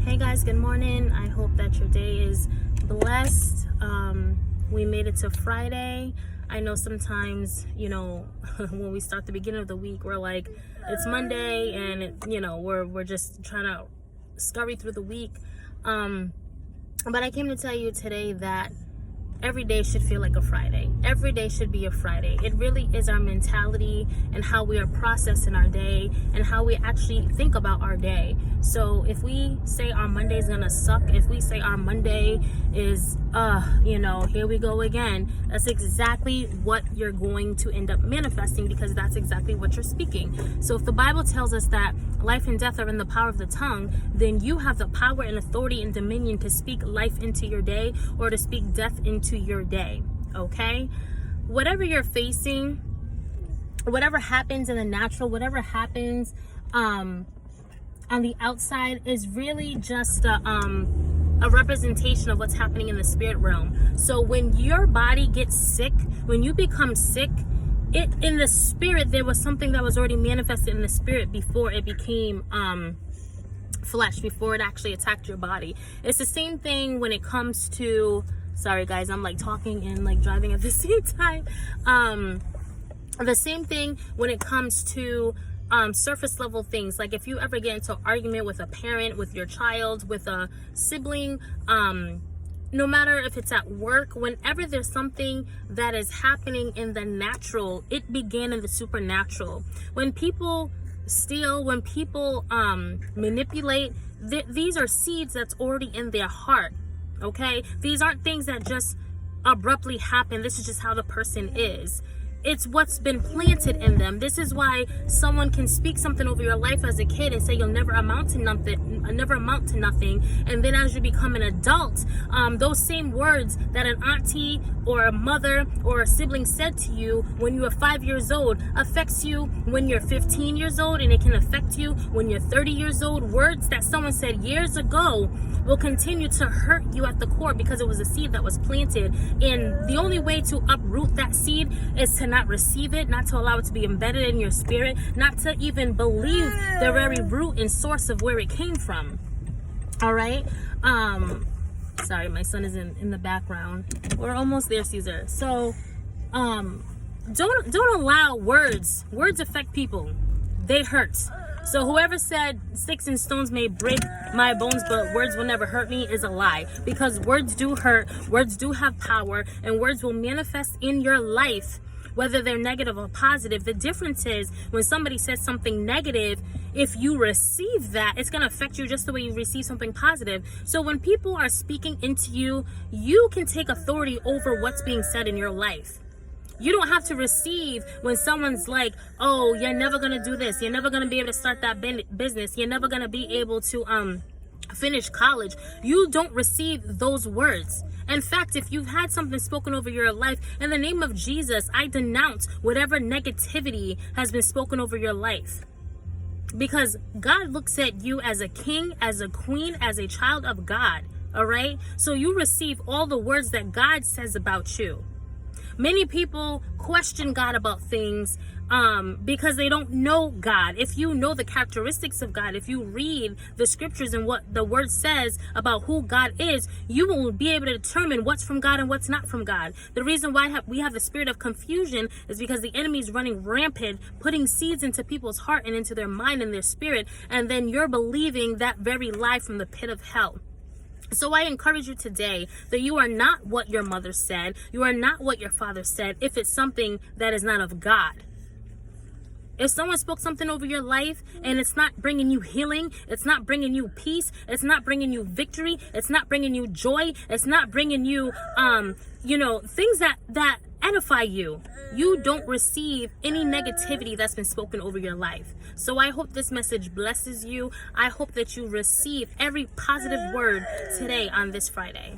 Hey guys, good morning. I hope that your day is blessed. We made it to Friday. I know sometimes, when we start the beginning of the week, we're like, it's Monday and we're just trying to scurry through the week. But I came to tell you today that every day should feel like a Friday. Every day should be a Friday. It really is our mentality and how we are processing our day and how we actually think about our day. So if we say our Monday is gonna suck, if we say our Monday is, here we go again, that's exactly what you're going to end up manifesting, because that's exactly what you're speaking. So if the Bible tells us that life and death are in the power of the tongue, then you have the power and authority and dominion to speak life into your day or to speak death into your day. Okay? Whatever you're facing, whatever happens in the natural, whatever happens on the outside is really just a representation of what's happening in the spirit realm. So when your body gets sick, when you become sick, in the spirit, there was something that was already manifested in the spirit before it became flesh, before it actually attacked your body. It's the same thing when it comes to, sorry guys, I'm like talking and like driving at the same time. The same thing when it comes to surface level things. Like if you ever get into an argument with a parent, with your child, with a sibling, no matter if it's at work, whenever there's something that is happening in the natural, it began in the supernatural. When people steal, when people manipulate, these are seeds that's already in their heart. Okay? These aren't things that just abruptly happen. This is just how the person is. It's what's been planted in them. This is why someone can speak something over your life as a kid and say you'll never amount to nothing, and then as you become an adult, those same words that an auntie or a mother or a sibling said to you when you were 5 years old affects you when you're 15 years old, and it can affect you when you're 30 years old. Words that someone said years ago will continue to hurt you at the core because it was a seed that was planted, and the only way to uproot that seed is to not receive it, not to allow it to be embedded in your spirit, not to even believe the very root and source of where it came from. All right? Sorry, my son is in the background. We're almost there, Caesar. So don't allow words affect people. They hurt. So whoever said sticks and stones may break my bones, but words will never hurt me, is a lie. Because words do hurt, words do have power, and words will manifest in your life, whether they're negative or positive. The difference is when somebody says something negative, if you receive that, it's going to affect you just the way you receive something positive. So when people are speaking into you, you can take authority over what's being said in your life. You don't have to receive when someone's like, oh, you're never going to do this. You're never going to be able to start that business. You're never going to be able to finish college. You don't receive those words. In fact, if you've had something spoken over your life, in the name of Jesus, I denounce whatever negativity has been spoken over your life. Because God looks at you as a king, as a queen, as a child of God. All right? So you receive all the words that God says about you. Many people question God about things because they don't know God. If you know the characteristics of God, if you read the scriptures and what the word says about who God is, you will be able to determine what's from God and what's not from God. The reason why we have the spirit of confusion is because the enemy is running rampant, putting seeds into people's heart and into their mind and their spirit, and then you're believing that very lie from the pit of hell. So I encourage you today that you are not what your mother said. You are not what your father said if it's something that is not of God. If someone spoke something over your life and it's not bringing you healing, it's not bringing you peace, it's not bringing you victory, it's not bringing you joy, it's not bringing you, things that edify you, you don't receive any negativity that's been spoken over your life. So I hope this message blesses you. I hope that you receive every positive word today on this Friday.